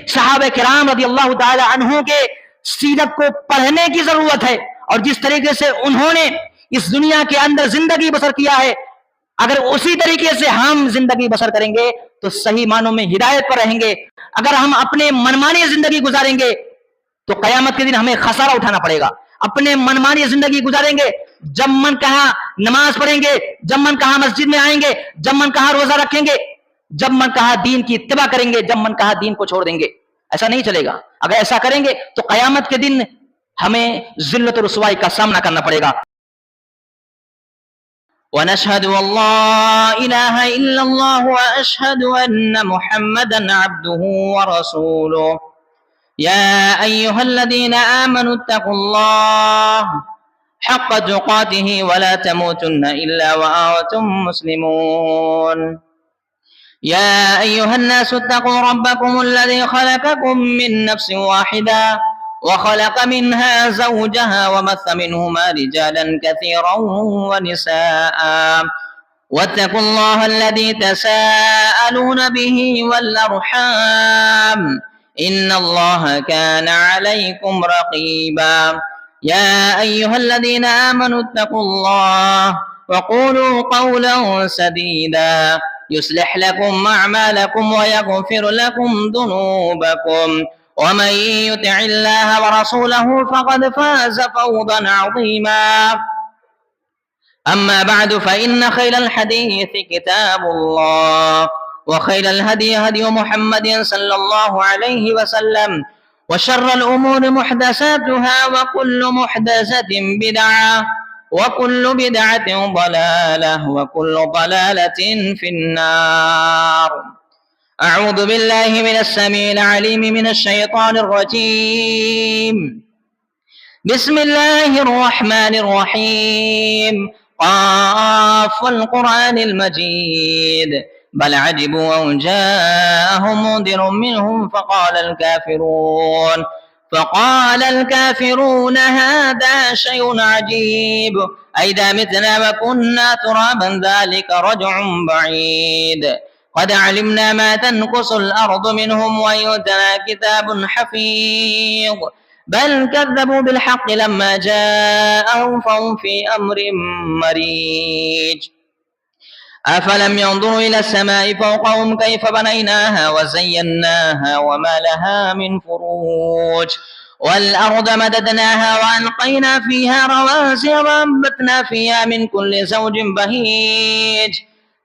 صحابہ کرام رضی اللہ تعالی عنہ کے سیرت کو پڑھنے کی ضرورت ہے، اور جس طریقے سے انہوں نے اس دنیا کے اندر زندگی بسر کیا ہے، اگر اسی طریقے سے ہم زندگی بسر کریں گے تو صحیح معنوں میں ہدایت پر رہیں گے۔ اگر ہم اپنے منمانی زندگی گزاریں گے تو قیامت کے دن ہمیں خسارہ اٹھانا پڑے گا۔ اپنے منمانی زندگی گزاریں گے، جب من کہا نماز پڑھیں گے، جب من کہا مسجد میں آئیں گے، جب من کہا روزہ رکھیں گے، جب من کہا دین کی اتباع کریں گے، جب من کہا دین کو چھوڑ دیں گے۔ ایسا نہیں چلے گا۔ اگر ایسا کریں گے تو قیامت کے دن ہمیں ذلت و رسوائی کا سامنا کرنا پڑے گا۔ ونشهد أن لا إله إلا الله وأشهد أن محمدا عبده ورسوله يا أيها الذين آمنوا اتقوا الله حق تقاته ولا تموتن إلا وأنتم مسلمون يا أيها الناس اتقوا ربكم الذي خلقكم من نفس واحدة وخلق منها زوجها وبث منهما رجالا كثيرا ونساء واتقوا الله الذي تساءلون به والأرحام إن الله كان عليكم رقيبا يا أيها الذين آمنوا اتقوا الله وقولوا قولا سديدا يصلح لكم أعمالكم ويغفر لكم ذنوبكم ومن يطع الله ورسوله فقد فاز فوزا عظيما أما بعد فإن خير الحديث كتاب الله وخير الهدي هدي محمد صلى الله عليه وسلم وشر الأمور محدثاتها وكل محدثة بدعة وكل بدعة ضلالة وكل ضلالة في النار أعوذ بالله من السميع العليم من الشيطان الرجيم بسم الله الرحمن الرحيم قاف والقرآن المجيد بل عجبوا أن جاءهم منذر منهم فقال الكافرون هذا شيء عجيب أئذا متنا وكنا ترابا ذلك رجع بعيد قد علمنا ما تنقص الأرض منهم وعندنا كتاب حفيظ بل كذبوا بالحق لما جاءهم فهم في أمر مريج أفلم ينظروا إلى السماء فوقهم كيف بنيناها وزيناها وما لها من فروج والأرض مددناها وألقينا فيها رواسي وأنبتنا فيها من كل زوج بهيج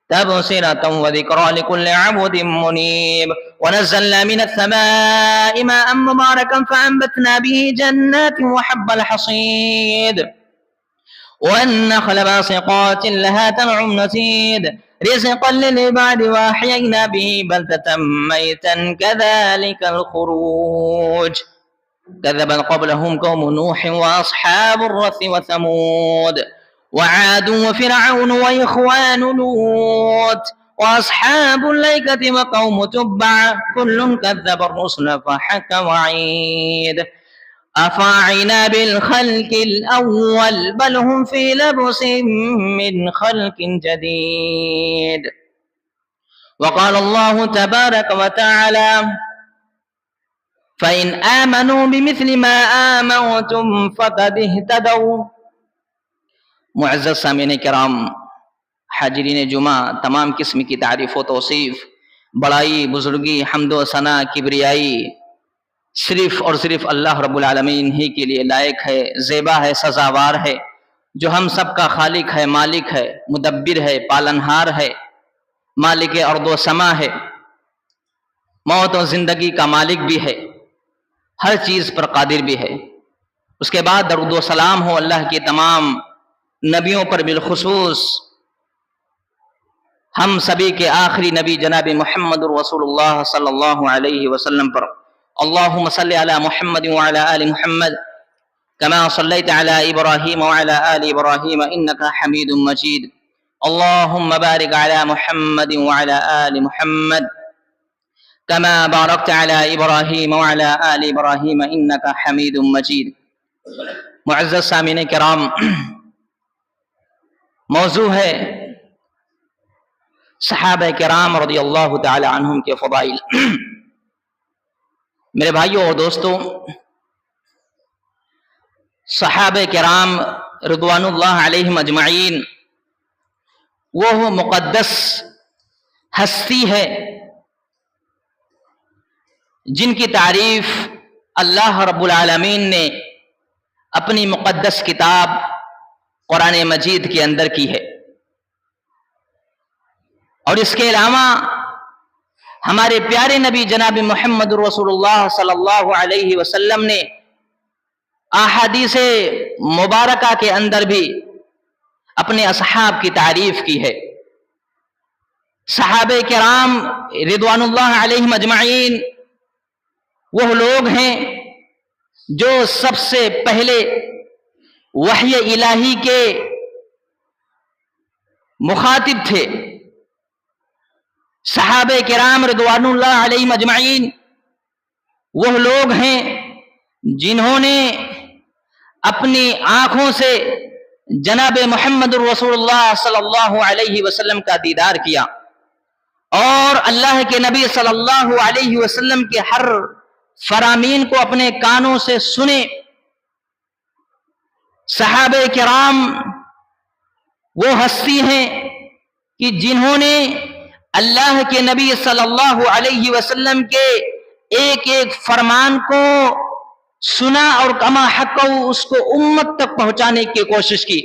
تبصرة وذكرى لكل عبد منيب ونزلنا من السماء ماء مباركا فأنبتنا به جنات وحب الحصيد والنخل باسقات لها طلع نضيد رزقا للعباد وأحيينا به بلدة ميتا كذلك الخروج كذبت قبلهم قوم نوح وأصحاب الرث وثمود وعاد وفرعون وإخوان لوط وأصحاب الأيكة وقوم تبع كل كذب الرسل فحق وعيد أفعينا بالخلق الأول بل هم في لبس من خلق جديد وقال الله تبارك وتعالى فإن آمنوا بمثل ما آمنتم فقد اهتدوا۔ معزز سامعین کرام، حاضرین جمعہ، تمام قسم کی تعریف و توصیف، بڑائی، بزرگی، حمد و ثنا، کبریائی صرف اور صرف اللہ رب العالمین ہی کے لیے لائق ہے، زیبا ہے، سزاوار ہے، جو ہم سب کا خالق ہے، مالک ہے، مدبر ہے، پالنہار ہے، مالک ارض و سما ہے، موت و زندگی کا مالک بھی ہے، ہر چیز پر قادر بھی ہے۔ اس کے بعد درود و سلام ہو اللہ کے تمام نبیوں پر، بالخصوص ہم سبھی کے آخری نبی جناب محمد رسول اللہ صلی اللہ علیہ وسلم پر۔ اللہم صلی علی محمد وعلی آل محمد کما صلیت علی ابراہیم وعلی آل ابراہیم انکا حمید مجید۔ اللہم بارک علی محمد وعلی آل محمد کما بارکت علی ابراہیم وعلی آل ابراہیم انکا حمید مجید۔ معزز سامعین کرام، موضوع ہے صحابہ کرام رضی اللہ تعالی عنہم کے فضائل۔ میرے بھائیوں اور دوستوں، صحابہ کرام رضوان اللہ علیہم اجمعین وہ مقدس ہستی ہے جن کی تعریف اللہ رب العالمین نے اپنی مقدس کتاب قرآن مجید کے اندر کی ہے، اور اس کے علاوہ ہمارے پیارے نبی جناب محمد رسول اللہ صلی اللہ علیہ وسلم نے احادیث مبارکہ کے اندر بھی اپنے اصحاب کی تعریف کی ہے۔ صحابہ کرام رضوان اللہ علیہم اجمعین وہ لوگ ہیں جو سب سے پہلے وحی الہی کے مخاطب تھے۔ صحابہ کرام رضوان اللہ علیہم اجمعین وہ لوگ ہیں جنہوں نے اپنی آنکھوں سے جناب محمد رسول اللہ صلی اللہ علیہ وسلم کا دیدار کیا، اور اللہ کے نبی صلی اللہ علیہ وسلم کے ہر فرامین کو اپنے کانوں سے سنے۔ صحابہ کرام وہ ہستی ہیں کہ جنہوں نے اللہ کے نبی صلی اللہ علیہ وسلم کے ایک ایک فرمان کو سنا اور کما حق اس کو امت تک پہنچانے کی کوشش کی۔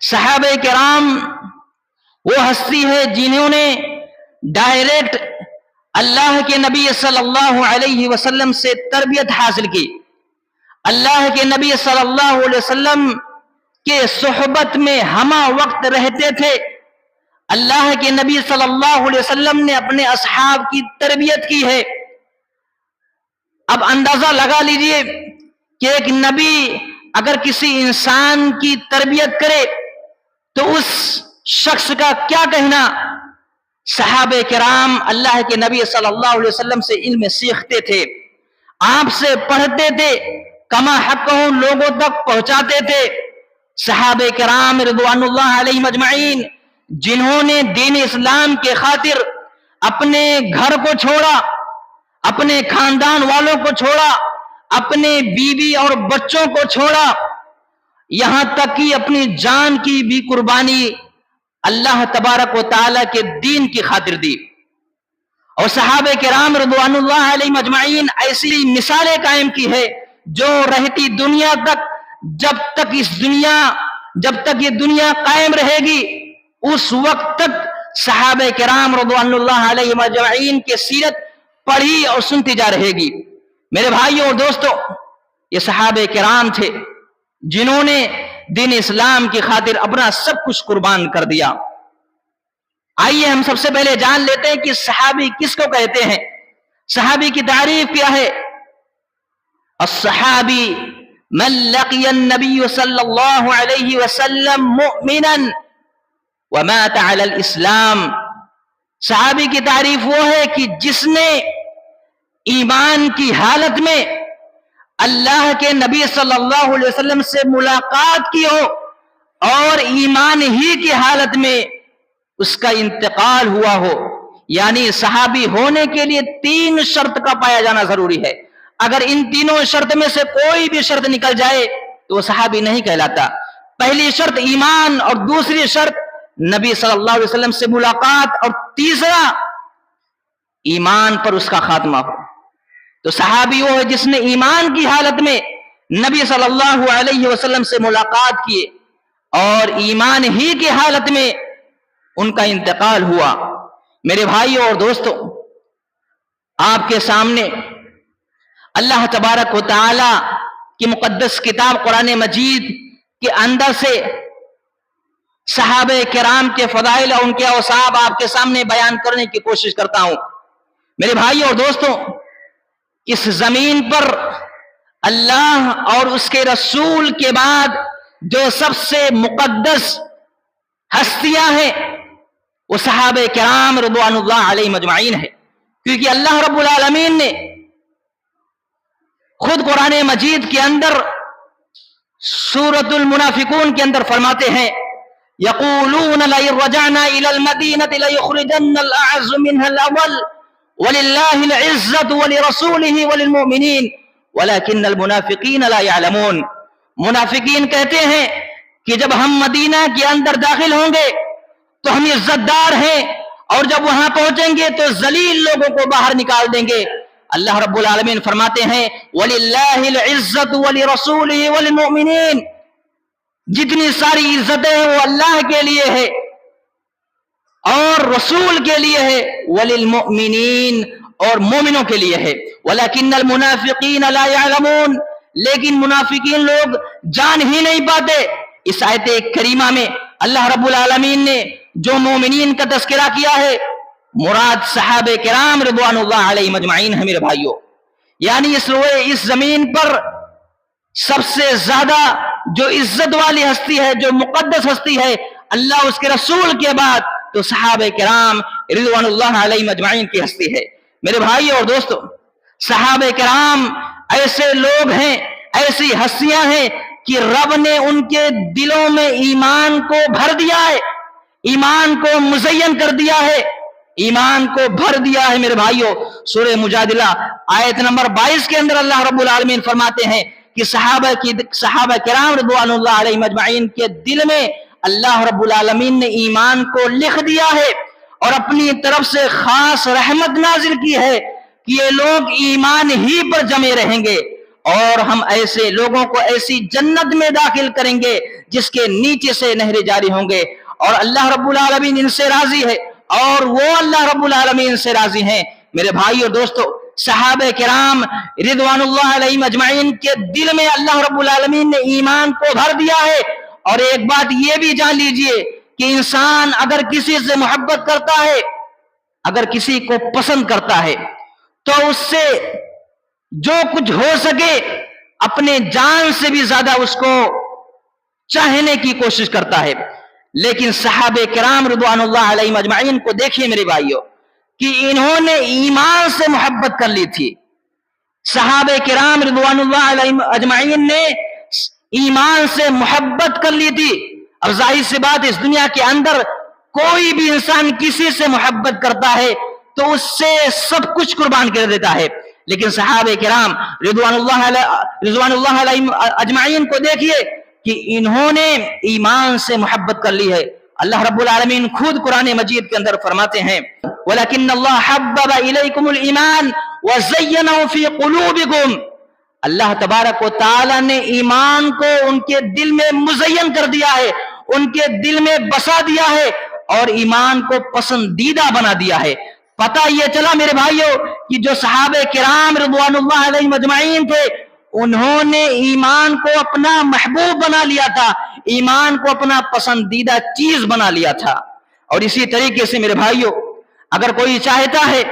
صحابہ کرام وہ ہستی ہے جنہوں نے ڈائریکٹ اللہ کے نبی صلی اللہ علیہ وسلم سے تربیت حاصل کی، اللہ کے نبی صلی اللہ علیہ وسلم کے صحبت میں ہمہ وقت رہتے تھے، اللہ کے نبی صلی اللہ علیہ وسلم نے اپنے اصحاب کی تربیت کی ہے۔ اب اندازہ لگا لیجئے کہ ایک نبی اگر کسی انسان کی تربیت کرے تو اس شخص کا کیا کہنا۔ صحابہ کرام اللہ کے نبی صلی اللہ علیہ وسلم سے علم سیکھتے تھے، آپ سے پڑھتے تھے، کما حق لوگوں تک پہنچاتے تھے۔ صحابہ کرام رضوان اللہ علیہ مجمعین جنہوں نے دین اسلام کے خاطر اپنے گھر کو چھوڑا، اپنے خاندان والوں کو چھوڑا، اپنے بیوی اور بچوں کو چھوڑا، یہاں تک کہ اپنی جان کی بھی قربانی اللہ تبارک و تعالیٰ کے دین کی خاطر دی۔ اور صحابہ کرام رضوان اللہ علیہ مجمعین ایسی مثالیں قائم کی ہے جو رہتی دنیا تک، جب تک یہ دنیا قائم رہے گی اس وقت تک صحابہ کرام رضوان اللہ علیہ مجمعین کے سیرت پڑھی اور سنتی جا رہے گی۔ میرے بھائیوں اور دوستو، یہ صحابہ کرام تھے جنہوں نے دین اسلام کی خاطر اپنا سب کچھ قربان کر دیا۔ آئیے ہم سب سے پہلے جان لیتے ہیں کہ صحابی کس کو کہتے ہیں، صحابی کی تعریف کیا ہے۔ الصحابی من لقی النبی صلی اللہ علیہ وسلم مؤمنا ومات علی الاسلام۔ صحابی کی تعریف وہ ہے کہ جس نے ایمان کی حالت میں اللہ کے نبی صلی اللہ علیہ وسلم سے ملاقات کی ہو اور ایمان ہی کی حالت میں اس کا انتقال ہوا ہو۔ یعنی صحابی ہونے کے لیے 3 شرط کا پایا جانا ضروری ہے۔ اگر ان تینوں شرط میں سے کوئی بھی شرط نکل جائے تو وہ صحابی نہیں کہلاتا۔ پہلی شرط ایمان، اور دوسری شرط نبی صلی اللہ علیہ وسلم سے ملاقات، اور تیسرا ایمان پر اس کا خاتمہ ہو۔ تو صحابی وہ ہے جس نے ایمان کی حالت میں نبی صلی اللہ علیہ وسلم سے ملاقات کیے اور ایمان ہی کی حالت میں ان کا انتقال ہوا۔ میرے بھائیوں اور دوستو، آپ کے سامنے اللہ تبارک و تعالی کی مقدس کتاب قرآن مجید کے اندر سے صحابہ کرام کے فضائل اور ان کے اوصاف آپ کے سامنے بیان کرنے کی کوشش کرتا ہوں۔ میرے بھائیوں اور دوستو، اس زمین پر اللہ اور اس کے رسول کے بعد جو سب سے مقدس ہستیاں ہیں وہ صحابہ کرام رضوان اللہ علیہ مجمعین ہے، کیونکہ اللہ رب العالمین نے خود قرآن مجید کے اندر سورۃ المنافقون کے اندر فرماتے ہیں یقولون لئن رجعنا الى المدینة لیخرجن الاعز منها الاول وَلِلَّهِ الْعِزَّةُ وَلِرَسُولِهِ وَلِلْمُؤْمِنِينَ وَلَكِنَّ الْمُنَافِقِينَ لَا يَعْلَمُونَ. منافقین کہتے ہیں کہ جب ہم مدینہ کے اندر داخل ہوں گے تو ہم عزت دار ہیں، اور جب وہاں پہنچیں گے تو ذلیل لوگوں کو باہر نکال دیں گے. اللہ رب العالمین فرماتے ہیں وَلِلَّهِ الْعِزَّةُ وَلِرَسُولِهِ وَلِلْمُؤْمِنِينَ، جتنی ساری عزتیں وہ اللہ کے لیے ہے اور رسول کے لیے ہے، وَلِلْمُؤْمِنِينَ اور مومنوں کے لیے ہے. وَلَكِنَّ الْمُنَافِقِينَ لَا يَعْلَمُونَ، لیکن منافقین لوگ جان ہی نہیں پاتے. اس آیت کریمہ میں اللہ رب العالمین نے جو مومنین کا تذکرہ کیا ہے، مراد صحابہ کرام رضوان اللہ علیہم اجمعین ہے میرے بھائیوں. یعنی اس زمین پر سب سے زیادہ جو عزت والی ہستی ہے، جو مقدس ہستی ہے اللہ اس کے رسول کے بعد، تو صحابہ کرام رضوان اللہ علیہم اجمعین کی ہستی ہے. میرے بھائیوں اور دوستو، صحابہ کرام ایسے لوگ ہیں، ایسی ہستیاں ہیں کہ رب نے ان کے دلوں میں ایمان کو بھر دیا ہے، ایمان کو مزین کر دیا ہے، ایمان کو بھر دیا ہے. میرے بھائیوں، سورہ مجادلہ آیت نمبر 22 کے اندر اللہ رب العالمین فرماتے ہیں کہ صحابہ کرام رضوان اللہ علیہم اجمعین کے دل میں اللہ رب العالمین نے ایمان کو لکھ دیا ہے اور اپنی طرف سے خاص رحمت نازل کی ہے کہ یہ لوگ ایمان ہی پر جمے رہیں گے، اور ہم ایسے لوگوں کو ایسی جنت میں داخل کریں گے جس کے نیچے سے نہریں جاری ہوں گے، اور اللہ رب العالمین ان سے راضی ہے اور وہ اللہ رب العالمین سے راضی ہیں. میرے بھائی اور دوستو، صحابہ کرام رضوان اللہ علیہم اجمعین کے دل میں اللہ رب العالمین نے ایمان کو بھر دیا ہے. اور ایک بات یہ بھی جان لیجئے کہ انسان اگر کسی سے محبت کرتا ہے، اگر کسی کو پسند کرتا ہے، تو اس سے جو کچھ ہو سکے اپنے جان سے بھی زیادہ اس کو چاہنے کی کوشش کرتا ہے. لیکن صحابہ کرام رضوان اللہ علیہم اجمعین کو دیکھیے میرے بھائیوں کہ انہوں نے ایمان سے محبت کر لی تھی. صحابہ کرام رضوان اللہ علیہم اجمعین نے ایمان سے محبت کر لی تھی. اب ظاہر سی بات، اس دنیا کے اندر کوئی بھی انسان کسی سے محبت کرتا ہے تو اس سے سب کچھ قربان کر دیتا ہے، لیکن صحابہ کرام رضوان اللہ علیہم اجمعین کو دیکھیے کہ انہوں نے ایمان سے محبت کر لی ہے. اللہ رب العالمین خود قرآن مجید کے اندر فرماتے ہیں وَلَكِنَّ اللَّهَ حَبَّبَ إِلَيْكُمُ الْإِيمَانَ وَزَيَّنَهُ فِي قُلُوبِكُمْ. اللہ تبارک و تعالی نے ایمان کو ان کے دل میں مزین کر دیا ہے، ان کے دل میں بسا دیا ہے اور ایمان کو پسندیدہ بنا دیا ہے. پتہ یہ چلا میرے بھائیوں کہ جو صحابہ کرام رضوان اللہ علیہم اجمعین تھے، انہوں نے ایمان کو اپنا محبوب بنا لیا تھا، ایمان کو اپنا پسندیدہ چیز بنا لیا تھا. اور اسی طریقے سے میرے بھائیوں، اگر کوئی چاہتا ہے،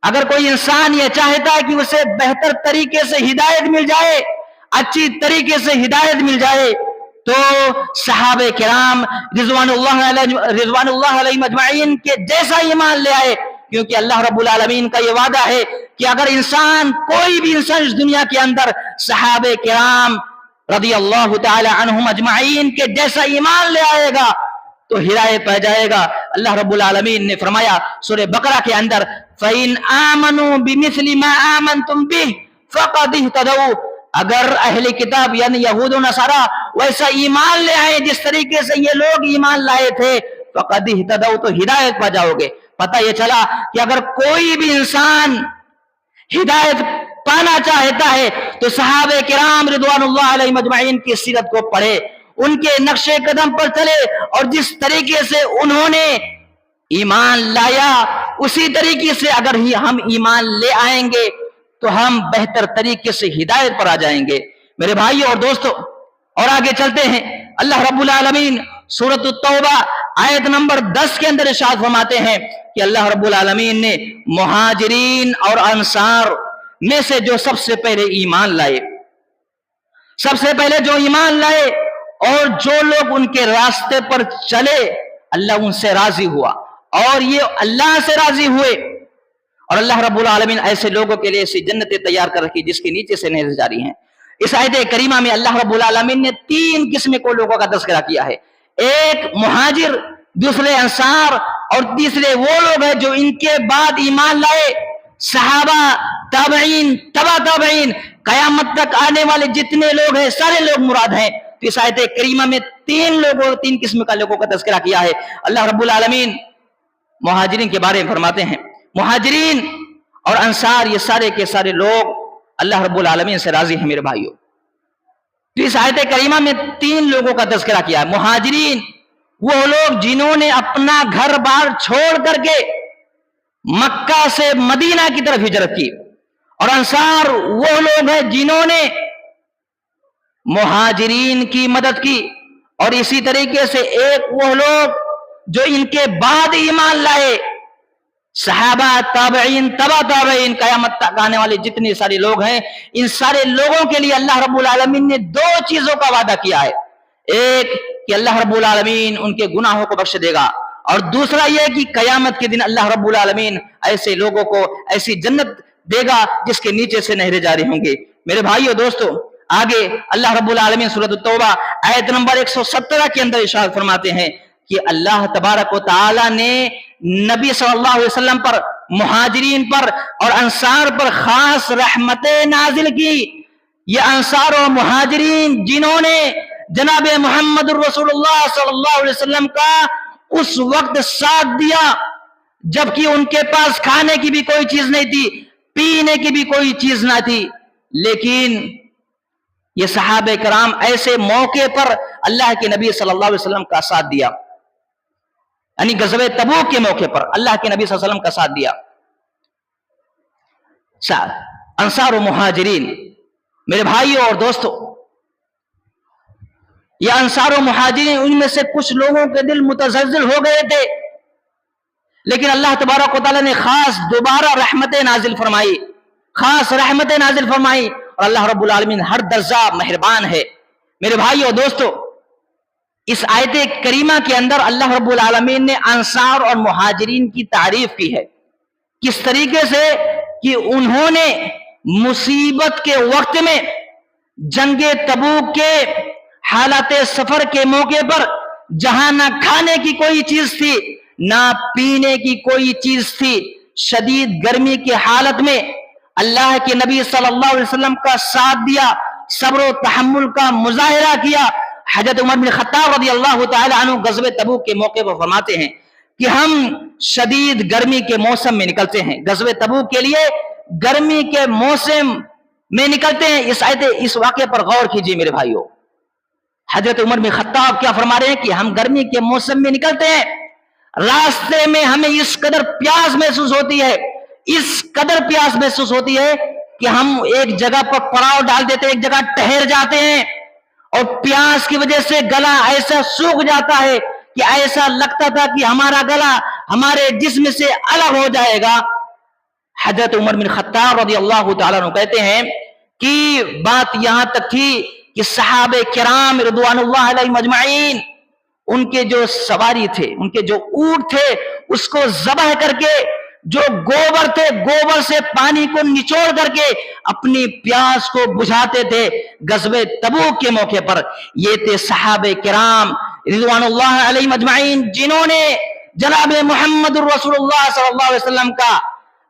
اگر کوئی انسان یہ چاہتا ہے کہ اسے بہتر طریقے سے ہدایت مل جائے، اچھی طریقے سے ہدایت مل جائے، تو صحابہ کرام رضوان اللہ علیہم اجمعین کے جیسا ایمان لے آئے. کیونکہ اللہ رب العالمین کا یہ وعدہ ہے کہ اگر کوئی بھی انسان اس دنیا کے اندر صحابہ کرام رضی اللہ تعالی عنہم اجمعین کے جیسا ایمان لے آئے گا تو ہدایت پا جائے گا. اللہ رب العالمین نے فرمایا سورہ بقرہ کے اندر فَإِنْ آمَنُوا بِمِثْلِ مَا آمَنْتُمْ بِهِ فَقَدْ اهْتَدَوْا. اگر اہل کتاب یعنی یہود و نصارہ ویسا ایمان لے آئے جس طریقے سے یہ لوگ ایمان لائے تھے، فَقَدْ اهْتَدَوْا، تو ہدایت پا جاؤ گے. پتہ یہ چلا کہ اگر کوئی بھی انسان ہدایت پانا چاہتا ہے تو صحابہ کرام رضوان اللہ علیہم اجمعین کی سیرت کو پڑھے، ان کے نقش قدم پر چلے، اور جس طریقے سے انہوں نے ایمان لایا اسی طریقے سے اگر ہی ہم ایمان لے آئیں گے تو ہم بہتر طریقے سے ہدایت پر آ جائیں گے. میرے بھائیو اور دوستو، اور آگے چلتے ہیں. اللہ رب العالمین سورۃ التوبہ آیت نمبر 10 کے اندر ارشاد فرماتے ہیں کہ اللہ رب العالمین نے مہاجرین اور انصار میں سے جو سب سے پہلے ایمان لائے، سب سے پہلے جو ایمان لائے اور جو لوگ ان کے راستے پر چلے، اللہ ان سے راضی ہوا اور یہ اللہ سے راضی ہوئے. اور اللہ رب العالمین ایسے لوگوں کے لیے ایسی جنتیں تیار کر رکھی جس کے نیچے سے نہریں جاری ہیں. اس آیت کریمہ میں اللہ رب العالمین نے 3 قسم کو لوگوں کا تذکرہ کیا ہے. ایک مہاجر، دوسرے انصار اور تیسرے وہ لوگ ہیں جو ان کے بعد ایمان لائے، صحابہ، تابعین، تبع تابعین، قیامت تک آنے والے جتنے لوگ ہیں سارے لوگ مراد ہیں۔ تو اس آیت کریمہ میں تین قسم کا لوگوں کا تذکرہ کیا ہے۔ اللہ رب العالمین مہاجرین کے بارے میں فرماتے ہیں، مہاجرین اور انصار یہ سارے کے سارے لوگ اللہ رب العالمین سے راضی ہیں میرے بھائیوں۔ تو اس آیت کریمہ میں تین لوگوں کا تذکرہ کیا ہے۔ مہاجرین وہ لوگ جنہوں نے اپنا گھر بار چھوڑ کر کے مکہ سے مدینہ کی طرف ہجرت کی، اور انصار وہ لوگ ہیں جنہوں نے مہاجرین کی مدد کی، اور اسی طریقے سے ایک وہ لوگ جو ان کے بعد ایمان لائے، صحابہ، تابعین، تبع تابعین، قیامت تک آنے والے جتنے سارے لوگ ہیں، ان سارے لوگوں کے لیے اللہ رب العالمین نے دو چیزوں کا وعدہ کیا ہے۔ ایک کہ اللہ رب العالمین ان کے گناہوں کو بخش دے گا، اور دوسرا یہ کہ قیامت کے دن اللہ رب العالمین ایسے لوگوں کو ایسی جنت دے گا جس کے نیچے سے نہریں جاری ہوں گے۔ میرے بھائیو دوستو، آگے اللہ رب العالمین سورۃ التوبہ آیت نمبر 117 کے اندر ارشاد فرماتے ہیں کہ اللہ تبارک و تعالی نے نبی صلی اللہ علیہ وسلم پر، مہاجرین پر اور انصار پر خاص رحمتیں نازل کی۔ یہ انصار و مہاجرین جنہوں نے جناب محمد الرسول اللہ صلی اللہ علیہ وسلم کا اس وقت ساتھ دیا جبکہ ان کے پاس کھانے کی بھی کوئی چیز نہیں تھی، پینے کی بھی کوئی چیز نہ تھی، لیکن یہ صحابہ کرام ایسے موقع پر اللہ کے نبی صلی اللہ علیہ وسلم کا ساتھ دیا، یعنی غزوہ تبوک کے موقع پر اللہ کے نبی صلی اللہ علیہ وسلم کا ساتھ دیا۔ انصار و مہاجرین میرے بھائیوں اور دوستو، یہ انصار و مہاجرین ان میں سے کچھ لوگوں کے دل متزلزل ہو گئے تھے، لیکن اللہ تبارک و تعالیٰ نے خاص دوبارہ رحمتیں نازل فرمائی، خاص رحمتیں نازل فرمائی، اور اللہ رب العالمین ہر درجہ مہربان ہے۔ میرے بھائیو اور دوستو، اس آیت کریمہ کے اندر اللہ رب العالمین نے انصار اور مہاجرین کی تعریف کی ہے، کس طریقے سے کہ انہوں نے مصیبت کے وقت میں جنگ تبوک کے حالات سفر کے موقع پر جہاں نہ کھانے کی کوئی چیز تھی نہ پینے کی کوئی چیز تھی، شدید گرمی کی حالت میں اللہ کے نبی صلی اللہ علیہ وسلم کا ساتھ دیا، صبر و تحمل کا مظاہرہ کیا۔ حضرت عمر بن خطاب رضی اللہ تعالی عنہ غزوہ تبوک کے موقع پر فرماتے ہیں کہ ہم شدید گرمی کے موسم میں نکلتے ہیں، غزوہ تبوک کے لیے گرمی کے موسم میں نکلتے ہیں۔ اس واقعے پر غور کیجیے میرے بھائیوں، حضرت عمر بن خطاب کیا فرما رہے ہیں کہ ہم گرمی کے موسم میں نکلتے ہیں، راستے میں ہمیں اس قدر پیاس محسوس ہوتی ہے، اس قدر پیاس محسوس ہوتی ہے کہ ہم ایک جگہ پر پڑاؤ ڈال دیتے ہیں، ایک جگہ ٹھہر جاتے ہیں، اور پیاس کی وجہ سے گلا ایسا سوکھ جاتا ہے کہ ایسا لگتا تھا کہ ہمارا گلا ہمارے جسم سے الگ ہو جائے گا۔ حضرت عمر بن خطاب رضی اللہ تعالیٰ عنہ کہتے ہیں کہ بات یہاں تک تھی کہ صحابہ کرام رضوان اللہ علیہم اجمعین ان کے جو سواری تھے، ان کے جو اونٹ تھے، اس کو ذبح کر کے جو گوبر تھے، گوبر سے پانی کو نچوڑ کر کے اپنی پیاس کو بجھاتے تھے غزوہ تبوک کے موقع پر۔ یہ تھے صحابہ کرام رضوان اللہ علیہم اجمعین جنہوں نے جناب محمد الرسول اللہ صلی اللہ علیہ وسلم کا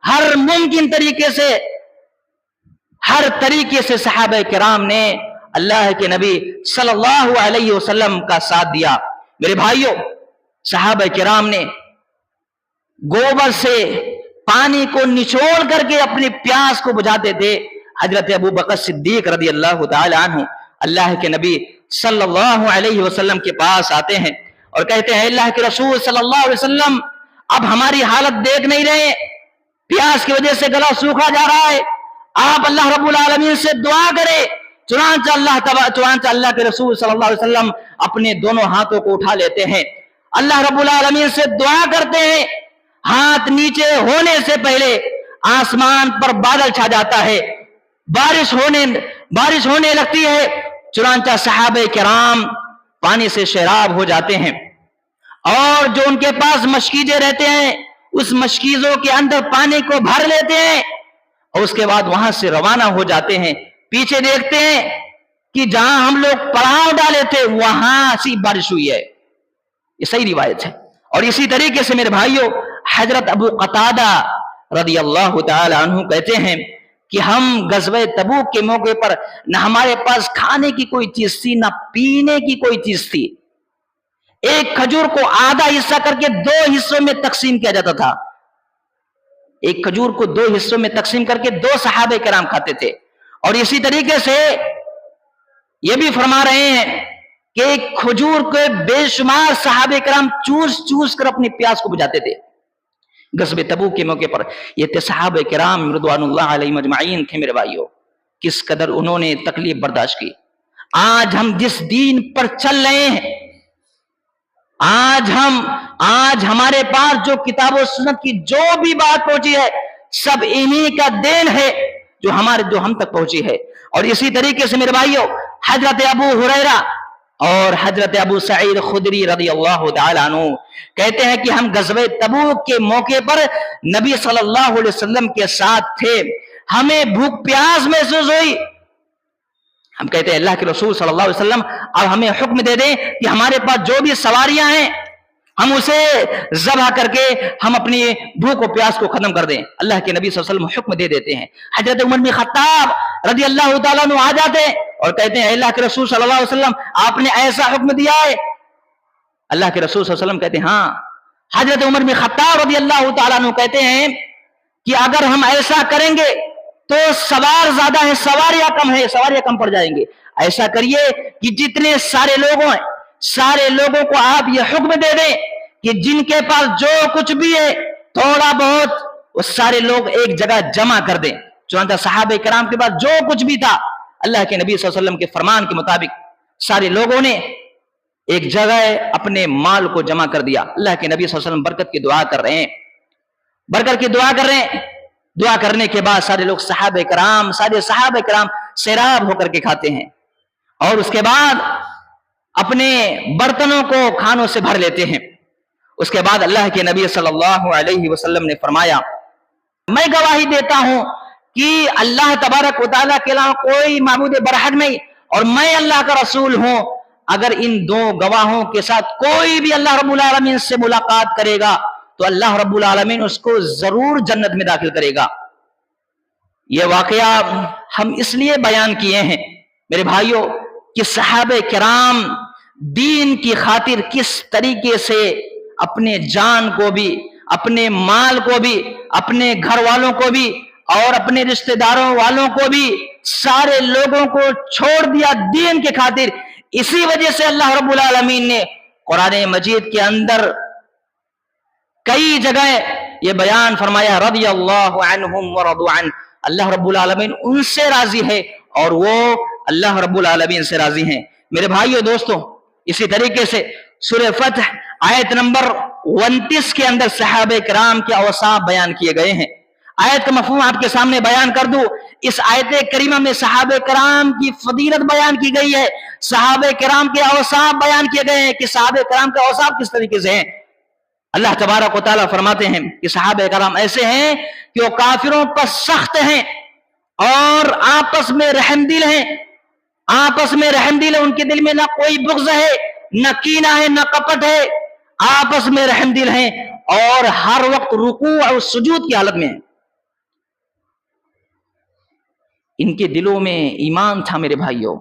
ہر ممکن طریقے سے صحابہ کرام نے اللہ کے نبی صلی اللہ علیہ وسلم کا ساتھ دیا۔ میرے بھائیوں، صحابہ کرام نے گوبر سے پانی کو نچوڑ کر کے اپنی پیاس کو بجھاتے تھے۔ حضرت ابو بکر صدیق رضی اللہ تعالی عنہ اللہ کے نبی صلی اللہ علیہ وسلم کے پاس آتے ہیں اور کہتے ہیں اللہ کے رسول صلی اللہ علیہ وسلم، اب ہماری حالت دیکھ نہیں رہے، پیاس کی وجہ سے گلا سوکھا جا رہا ہے، آپ اللہ رب العالمین سے دعا کرے۔ چنانچہ اللہ کے رسول صلی اللہ علیہ وسلم اپنے دونوں ہاتھوں کو اٹھا لیتے ہیں، اللہ رب العالمین سے دعا کرتے ہیں، ہاتھ نیچے ہونے سے پہلے آسمان پر بادل چھا جاتا ہے، بارش ہونے لگتی ہے، چنانچہ صحابہ کرام پانی سے سیراب ہو جاتے ہیں، اور جو ان کے پاس مشکیزیں رہتے ہیں اس مشکیزوں کے اندر پانی کو بھر لیتے ہیں، اور اس کے بعد وہاں سے روانہ ہو جاتے ہیں۔ پیچھے دیکھتے ہیں کہ جہاں ہم لوگ پڑاؤ ڈالے تھے وہاں سی بارش ہوئی ہے، یہ صحیح روایت ہے، اور اسی طریقے سے میرے بھائیوں حضرت ابو قتادہ رضی اللہ تعالی عنہ کہتے ہیں کہ ہم غزوہ تبوک کے موقع پر نہ ہمارے پاس کھانے کی کوئی چیز تھی نہ پینے کی کوئی چیز تھی. ایک کھجور کو آدھا حصہ کر کے 2 حصوں میں تقسیم کیا جاتا تھا. ایک کھجور کو 2 حصوں میں تقسیم کر کے 2 صحابہ کرام کھاتے تھے. اور اسی طریقے سے یہ بھی فرما رہے ہیں کہ ایک کھجور کو بے شمار صحابہ کرام چوس چوس کر اپنی پیاس کو بجھاتے تھے. غزوہ تبوک کے موقع پر یہ تھے صحابہ کرام رضوان اللہ علیہم اجمعین تھے. میرے بھائیوں کس قدر انہوں نے تکلیف برداشت کی. آج ہم جس دین پر چل رہے ہیں، آج ہمارے پاس جو کتاب و سنت کی جو بھی بات پہنچی ہے سب انہی کا دین ہے جو ہم تک پہنچی ہے. اور اسی طریقے سے میرے بھائیوں حضرت ابو ہریرہ اور حضرت ابو سعید خدری رضی اللہ تعالی عنہ کہتے ہیں کہ ہم غزوہ تبوک کے موقع پر نبی صلی اللہ علیہ وسلم کے ساتھ تھے. ہمیں بھوک پیاس محسوس ہوئی. ہم کہتے ہیں اللہ کے رسول صلی اللہ علیہ وسلم اب ہمیں حکم دے دیں کہ ہمارے پاس جو بھی سواریاں ہیں ہم اسے ذبح کر کے ہم اپنی بھوک و پیاس کو ختم کر دیں. اللہ کے نبی صلی اللہ علیہ وسلم حکم دے دیتے ہیں. حضرت عمر بن خطاب رضی اللہ تعالیٰ عنہ آ جاتے ہیں اور کہتے ہیں اللہ کے رسول صلی اللہ علیہ وسلم آپ نے ایسا حکم دیا ہے. اللہ کے رسول صلی اللہ علیہ وسلم کہتے ہیں ہاں. حضرت عمر بن خطاب رضی اللہ تعالیٰ عنہ کہتے ہیں کہ اگر ہم ایسا کریں گے تو سوار زیادہ ہیں، سواریاں کم ہیں، سواریاں کم پڑ جائیں گے. ایسا کریے کہ جتنے سارے لوگوں ہیں سارے لوگوں کو آپ یہ حکم دے دیں کہ جن کے پاس جو کچھ بھی ہے تھوڑا بہت وہ سارے لوگ ایک جگہ جمع کر دیں. چنانچہ صحابہ کرام کے پاس جو کچھ بھی تھا اللہ کے نبی صلی اللہ علیہ وسلم کے فرمان کے مطابق سارے لوگوں نے ایک جگہ اپنے مال کو جمع کر دیا. اللہ کے نبی صلی اللہ علیہ وسلم برکت کی دعا کر رہے ہیں، برکت کی دعا کر رہے ہیں. دعا کرنے کے بعد سارے لوگ صحابہ کرام سیراب ہو کر کے کھاتے ہیں اور اس کے بعد اپنے برتنوں کو کھانوں سے بھر لیتے ہیں. اس کے بعد اللہ کے نبی صلی اللہ علیہ وسلم نے فرمایا میں گواہی دیتا ہوں کہ اللہ تبارک و تعالیٰ کے علاوہ کوئی معبود برحق نہیں اور میں اللہ کا رسول ہوں. اگر ان 2 گواہوں کے ساتھ کوئی بھی اللہ رب العالمین سے ملاقات کرے گا تو اللہ رب العالمین اس کو ضرور جنت میں داخل کرے گا. یہ واقعہ ہم اس لیے بیان کیے ہیں میرے بھائیوں کہ صحابہ کرام دین کی خاطر کس طریقے سے اپنے جان کو بھی، اپنے مال کو بھی، اپنے گھر والوں کو بھی اور اپنے رشتہ داروں والوں کو بھی سارے لوگوں کو چھوڑ دیا دین کے خاطر. اسی وجہ سے اللہ رب العالمین نے قرآن مجید کے اندر کئی جگہ یہ بیان فرمایا رضی اللہ عنہم ورضوا عنہ. اللہ رب العالمین ان سے راضی ہے اور وہ اللہ رب العالمین سے راضی ہیں. میرے بھائیو دوستو اسی طریقے سے سورہ فتح آیت نمبر 29 کے اندر صحابہ کرام کے اوصاف بیان کیے گئے ہیں. آیت کا مفہوم آپ کے سامنے بیان کر دوں. اس آیت کریمہ میں صحابہ کرام کی فضیلت بیان کی گئی ہے، صحابہ کرام کے اوصاف بیان کیے گئے ہیں کہ صحابہ کرام کے اوصاف کس طریقے سے ہیں. اللہ تبارک و تعالیٰ فرماتے ہیں کہ صحابہ کرام ایسے ہیں کہ وہ کافروں پر سخت ہیں اور آپس میں رحم دل ہیں. آپس میں رحم دل ہے، ان کے دل میں نہ کوئی بغض ہے، نہ کینہ ہے، نہ کپٹ ہے. آپس میں رحم دل ہیں اور ہر وقت رکوع اور سجود کی حالت میں ہیں. ان کے دلوں میں ایمان تھا میرے بھائیوں،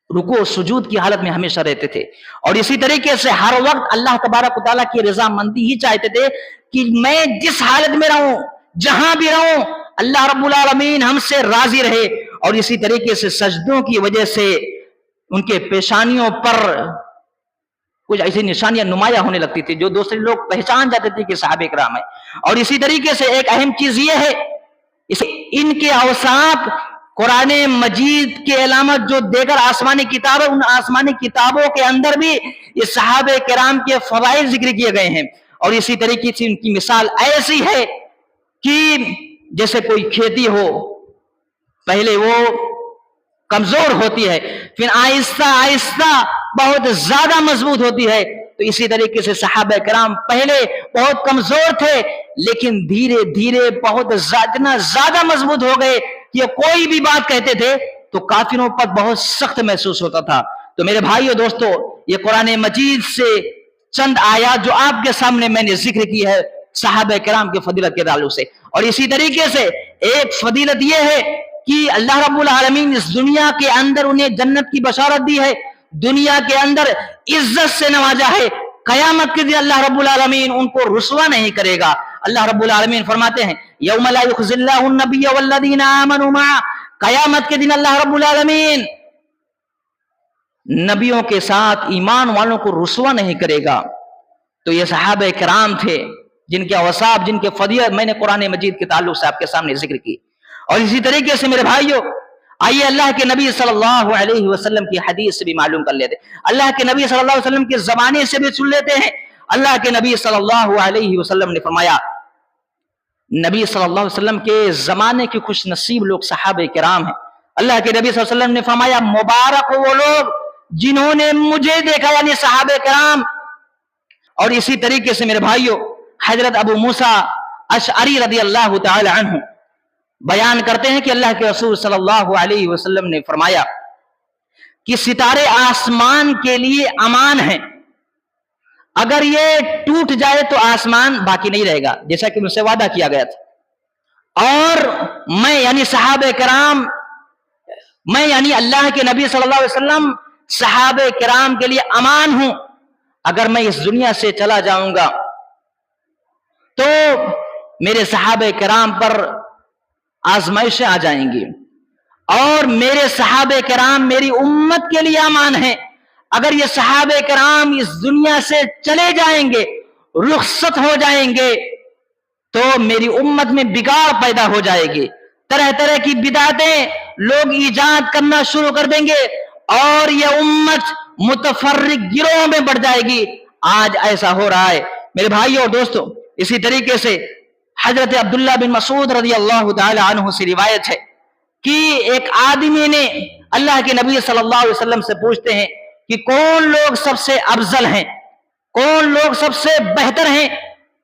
رکوع و سجود کی حالت میں ہمیشہ رہتے تھے اور اسی طریقے سے ہر وقت اللہ تبارک و تعالیٰ کی رضا مندی ہی چاہتے تھے کہ میں جس حالت میں رہوں، جہاں بھی رہوں، اللہ رب العالمین ہم سے راضی رہے. اور اسی طریقے سے سجدوں کی وجہ سے ان کے پیشانیوں پر کچھ ایسی نشانیاں نمایاں ہونے لگتی تھی جو دوسرے لوگ پہچان جاتے تھے کہ صحابہ کرام ہیں. اور اسی طریقے سے ایک اہم چیز یہ ہے ان کے اوصاف قرآن مجید کے علامت جو دیگر آسمانی کتابیں، ان آسمانی کتابوں کے اندر بھی یہ صحابہ کرام کے فضائل ذکر کیے گئے ہیں. اور اسی طریقے سے ان کی مثال ایسی ہے کہ جیسے کوئی کھیتی ہو، پہلے وہ کمزور ہوتی ہے پھر آہستہ آہستہ بہت زیادہ مضبوط ہوتی ہے. تو اسی طریقے سے صحابہ کرام پہلے بہت کمزور تھے لیکن دھیرے دھیرے بہت زیادہ مضبوط ہو گئے. یہ کوئی بھی بات کہتے تھے تو کافروں پر بہت سخت محسوس ہوتا تھا. تو میرے بھائیو دوستو یہ قرآن مجید سے چند آیات جو آپ کے سامنے میں نے ذکر کی ہے صحابہ کرام کے فضیلت کے تعلق سے. اور اسی طریقے سے ایک فضیلت یہ ہے کہ اللہ رب العالمین اس دنیا کے اندر انہیں جنت کی بشارت دی ہے, دنیا کے اندر عزت سے نوازا ہے. قیامت کے دن اللہ رب العالمین ان کو رسوا نہیں کرے گا. اللہ رب العالمین فرماتے ہیں یوم لا یخزی اللہ النبی والذین آمنوا معہ, قیامت کے دن اللہ رب العالمین نبیوں کے ساتھ ایمان والوں کو رسوا نہیں کرے گا. تو یہ صحابہ کرام تھے جن کے اوصاف, جن کے فضیلت میں نے قرآن مجید کے تعلق سے آپ کے سامنے ذکر کی. اور اسی طریقے سے میرے بھائیوں, آئیے اللہ کے نبی صلی اللہ علیہ وسلم کی حدیث سے بھی معلوم کر لیتے, اللہ کے نبی صلی اللہ علیہ وسلم کے زمانے سے بھی سن لیتے ہیں. اللہ کے نبی صلی اللہ علیہ وسلم نے فرمایا, نبی صلی اللہ علیہ وسلم کے زمانے کے خوش نصیب لوگ صحابہ کرام ہیں. اللہ کے نبی صلی اللہ علیہ وسلم نے فرمایا مبارک وہ لوگ جنہوں نے مجھے دیکھا, یعنی صحابہ کرام. اور اسی طریقے سے میرے بھائیوں حضرت ابو موسیٰ اشعری رضی اللہ تعالی عنہ بیان کرتے ہیں کہ اللہ کے رسول صلی اللہ علیہ وسلم نے فرمایا کہ ستارے آسمان کے لیے امان ہیں, اگر یہ ٹوٹ جائے تو آسمان باقی نہیں رہے گا, جیسا کہ مجھ سے وعدہ کیا گیا تھا. اور میں یعنی صحابہ کرام, میں یعنی اللہ کے نبی صلی اللہ علیہ وسلم صحابہ کرام کے لیے امان ہوں. اگر میں اس دنیا سے چلا جاؤں گا تو میرے صحابہ کرام پر آزمائشیں آ جائیں گی, اور میرے صحابہ کرام میری امت کے لیے امان ہیں. اگر یہ صحابہ کرام اس دنیا سے چلے جائیں گے, رخصت ہو جائیں گے, تو میری امت میں بگاڑ پیدا ہو جائے گی, طرح طرح کی بدعتیں لوگ ایجاد کرنا شروع کر دیں گے, اور یہ امت متفرق گروہوں میں بڑھ جائے گی. آج ایسا ہو رہا ہے میرے بھائیوں اور دوستوں. اسی طریقے سے حضرت عبداللہ بن مسعود رضی اللہ تعالی عنہ سے روایت ہے کہ ایک آدمی نے اللہ کے نبی صلی اللہ علیہ وسلم سے پوچھتے ہیں کہ کون لوگ سب سے افضل ہیں, کون لوگ سب سے بہتر ہیں.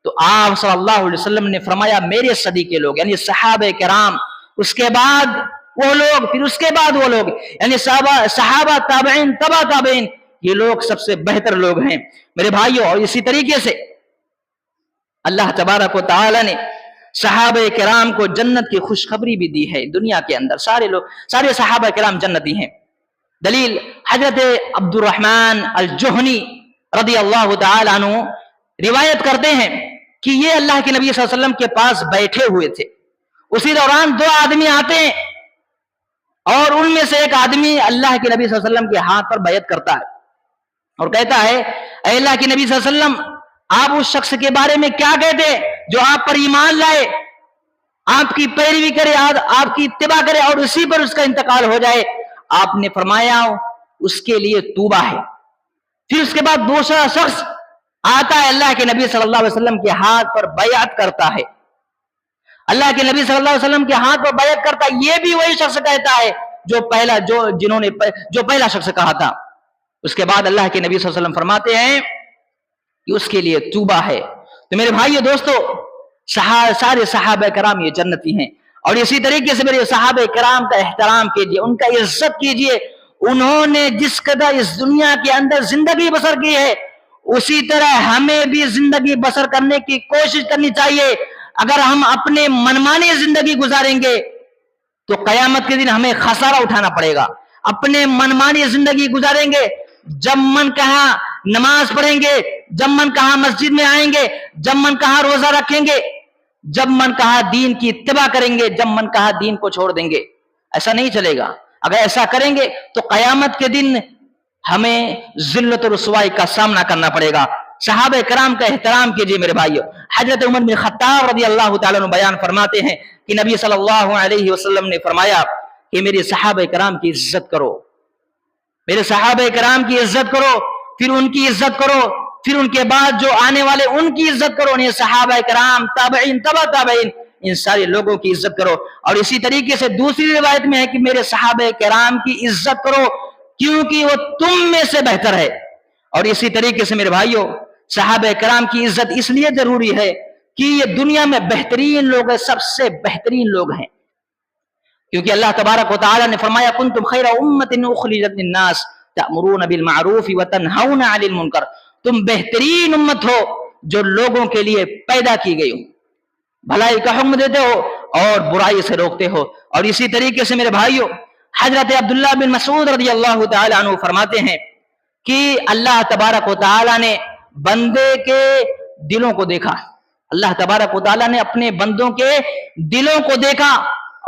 تو آپ صلی اللہ علیہ وسلم نے فرمایا میرے صدی کے لوگ, یعنی صحابہ کرام, اس کے بعد وہ لوگ, پھر اس کے بعد وہ لوگ, یعنی صحابہ تابعین تبع تابعین, یہ لوگ سب سے بہتر لوگ ہیں میرے بھائیوں. اور اسی طریقے سے اللہ تبارک و تعالی نے صحابہ کرام کو جنت کی خوشخبری بھی دی ہے. دنیا کے اندر سارے صحابہ کرام جنتی ہیں. دلیل حضرت عبد الرحمن الجہنی رضی اللہ تعالی عنہ روایت کرتے ہیں کہ یہ اللہ کے نبی صلی اللہ علیہ وسلم کے پاس بیٹھے ہوئے تھے. اسی دوران دو آدمی آتے ہیں, اور ان میں سے ایک آدمی اللہ کے نبی صلی اللہ علیہ وسلم کے ہاتھ پر بیعت کرتا ہے اور کہتا ہے اے اللہ کے نبی صلی اللہ علیہ وسلم, آپ اس شخص کے بارے میں کیا کہتے جو آپ پر ایمان لائے, آپ کی پیروی کرے, آپ کی اتباع کرے, اور اسی پر اس کا انتقال ہو جائے. آپ نے فرمایا اس کے لیے توبہ ہے. پھر اس کے بعد دوسرا شخص آتا ہے, اللہ کے نبی صلی اللہ علیہ وسلم کے ہاتھ پر بیعت کرتا ہے, اللہ کے نبی صلی اللہ علیہ وسلم کے ہاتھ پر بیعت کرتا ہے. یہ بھی وہی شخص کہتا ہے جو پہلا شخص کہا تھا. اس کے بعد اللہ کے نبی صلی اللہ علیہ وسلم فرماتے ہیں کہ اس کے لیے توبہ ہے. تو میرے بھائیو دوستو, سارے صحابہ کرام یہ جنتی ہیں. اور اسی طریقے سے میرے صحابہ کرام کا احترام کیجئے, ان کا عزت کیجئے. انہوں نے جس قدر اس دنیا کے اندر زندگی بسر کی ہے, اسی طرح ہمیں بھی زندگی بسر کرنے کی کوشش کرنی چاہیے. اگر ہم اپنے منمانی زندگی گزاریں گے تو قیامت کے دن ہمیں خسارہ اٹھانا پڑے گا. اپنے منمانی زندگی گزاریں گے, جب من کہا نماز پڑھیں گے, جب من کہا مسجد میں آئیں گے, جب من کہا روزہ رکھیں گے, جب من کہا دین کی اتباع کریں گے, جب من کہا دین کو چھوڑ دیں گے. ایسا نہیں چلے گا. اگر ایسا کریں گے تو قیامت کے دن ہمیں ذلت و رسوائی کا سامنا کرنا پڑے گا. صحابہ کرام کا احترام کیجئے میرے بھائیو. حضرت عمر بن خطاب رضی اللہ تعالیٰ عنہ بیان فرماتے ہیں کہ نبی صلی اللہ علیہ وسلم نے فرمایا کہ میرے صحابہ کرام کی عزت کرو, میرے صحابہ کرام کی عزت کرو, پھر ان کی عزت کرو, پھر ان کے بعد جو آنے والے ان کی عزت کرو. انہیں صحابہ کرام, تابعین, تبع تابعین, ان سارے لوگوں کی عزت کرو. اور اسی طریقے سے دوسری روایت میں ہے کہ میرے صحابہ کرام کی عزت کرو کیونکہ وہ تم میں سے بہتر ہے. اور اسی طریقے سے میرے بھائیوں, صحابہ کرام کی عزت اس لیے ضروری ہے کہ یہ دنیا میں بہترین لوگ ہیں, سب سے بہترین لوگ ہیں. کیونکہ اللہ تبارک و تعالی نے فرمایا کنتم خیر امت اخرجت للناس تأمرون بالمعروف وتنہون عن المنکر تم بہترین امت ہو جو لوگوں کے لیے پیدا کی گئی ہو، بھلائی کا حکم دیتے ہو اور برائی سے روکتے ہو۔ اور اسی طریقے سے میرے بھائیو، حضرت عبداللہ بن مسعود رضی اللہ تعالی عنہ فرماتے ہیں کہ اللہ تبارک و تعالی نے بندے کے دلوں کو دیکھا، اللہ تبارک و تعالی نے اپنے بندوں کے دلوں کو دیکھا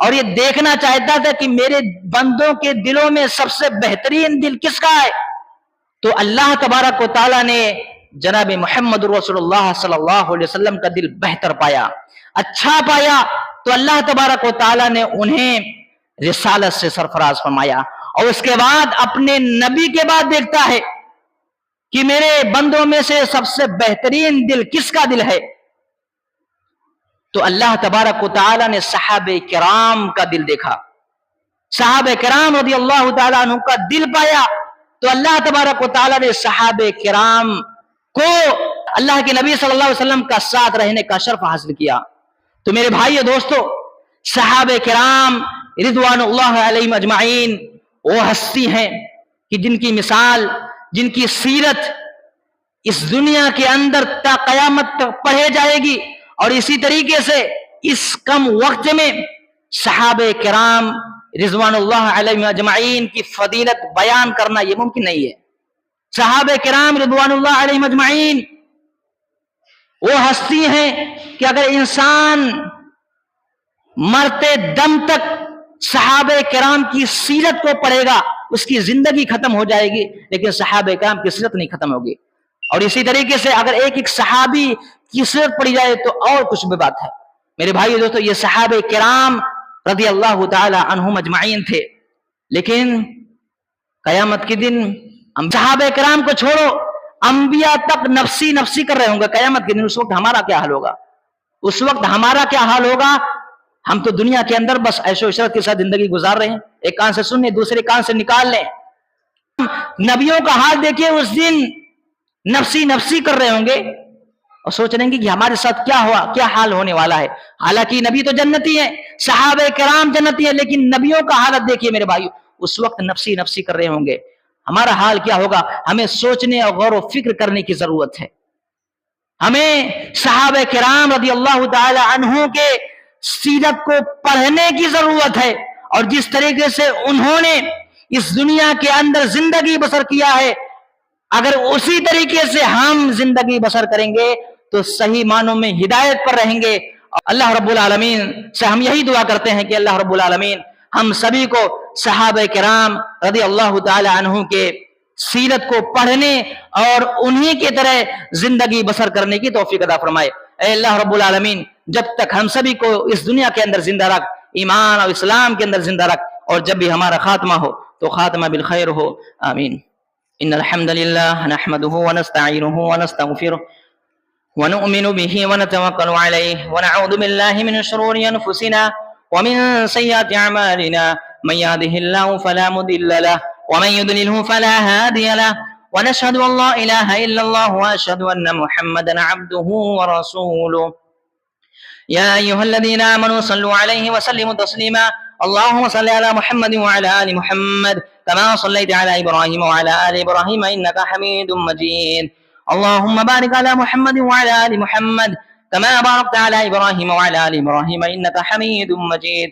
اور یہ دیکھنا چاہتا تھا کہ میرے بندوں کے دلوں میں سب سے بہترین دل کس کا ہے؟ تو اللہ تبارک و تعالی نے جناب محمد رسول اللہ صلی اللہ علیہ وسلم کا دل بہتر پایا، اچھا پایا، تو اللہ تبارک و تعالی نے انہیں رسالت سے سرفراز فرمایا، اور اس کے بعد اپنے نبی کے بعد دیکھتا ہے کہ میرے بندوں میں سے سب سے بہترین دل کس کا دل ہے؟ تو اللہ تبارک و تعالی نے صحابہ کرام کا دل دیکھا، صحابہ کرام رضی اللہ تعالی عنہ کا دل پایا، تو اللہ تبارک و تعالی نے صحابہ کرام کو اللہ کے نبی صلی اللہ علیہ وسلم کا ساتھ رہنے کا شرف حاصل کیا۔ تو میرے بھائیو دوستو، صحابہ کرام رضوان اللہ علیہم اجمعین وہ ہستی ہیں کہ جن کی مثال، جن کی سیرت اس دنیا کے اندر تا قیامت تک پڑھے جائے گی، اور اسی طریقے سے اس کم وقت میں صحابہ کرام رضوان اللہ علیہم اجمعین کی فضیلت بیان کرنا یہ ممکن نہیں ہے۔ صحابہ کرام رضوان اللہ علیہم اجمعین وہ ہستی ہیں کہ اگر انسان مرتے دم تک صحابہ کرام کی سیرت کو پڑھے گا اس کی زندگی ختم ہو جائے گی، لیکن صحابہ کرام کی سیرت نہیں ختم ہوگی۔ اور اسی طریقے سے اگر ایک ایک صحابی کی سیرت پڑھی جائے تو اور کچھ بھی بات ہے۔ میرے بھائی دوستو، یہ صحابہ کرام رضی اللہ تعالی عنہم اجمعین تھے، لیکن قیامت کے دن صحابہ کرام کو چھوڑو، انبیاء تک نفسی نفسی کر رہے ہوں گے قیامت کے دن۔ اس وقت ہمارا کیا حال ہوگا؟ اس وقت ہمارا کیا حال ہوگا؟ ہم تو دنیا کے اندر بس عیش و عشرت کے ساتھ زندگی گزار رہے ہیں، ایک کان سے سننے دوسرے کان سے نکال لیں۔ نبیوں کا حال دیکھیے، اس دن نفسی نفسی کر رہے ہوں گے اور سوچ رہے ہیں کہ ہمارے ساتھ کیا ہوا، کیا حال ہونے والا ہے۔ حالانکہ نبی تو جنتی ہیں، صحابہ کرام جنتی ہیں، لیکن نبیوں کا حالت دیکھیے میرے بھائیو، اس وقت نفسی نفسی کر رہے ہوں گے۔ ہمارا حال کیا ہوگا؟ ہمیں سوچنے اور غور و فکر کرنے کی ضرورت ہے۔ ہمیں صحابہ کرام رضی اللہ تعالی عنہ کے سیرت کو پڑھنے کی ضرورت ہے، اور جس طریقے سے انہوں نے اس دنیا کے اندر زندگی بسر کیا ہے، اگر اسی طریقے سے ہم زندگی بسر کریں گے تو صحیح معنوں میں ہدایت پر رہیں گے۔ اللہ رب العالمین سے ہم یہی دعا کرتے ہیں کہ اللہ رب العالمین ہم سبھی کو صحابہ کرام رضی اللہ تعالی عنہ کے سیرت کو پڑھنے اور انہی کی طرح زندگی بسر کرنے کی توفیق عطا فرمائے۔ اے اللہ رب العالمین، جب تک ہم سبھی کو اس دنیا کے اندر زندہ رکھ، ایمان اور اسلام کے اندر زندہ رکھ، اور جب بھی ہمارا خاتمہ ہو تو خاتمہ بالخیر ہو، آمین۔ ان الحمد للہ نحمده ونستعینه ونستغفره ونؤمن به ونتوکل علیہ ونعوذ باللہ من شرور انفسنا ومن سیئات اعمالنا، من يهده الله فلا مضل له ومن يضلله فلا هادي له، ونشهد ان لا اله الا الله واشهد ان محمدا عبده ورسوله۔ يا ايها الذين امنوا صلوا عليه وسلموا تسليما، اللهم صل على محمد وعلى ال محمد كما صليت على ابراهيم وعلى ال ابراهيم انك حميد مجيد، اللهم بارك على محمد وعلى ال محمد كما باركت على ابراهيم وعلى ال ابراهيم انك حميد مجيد۔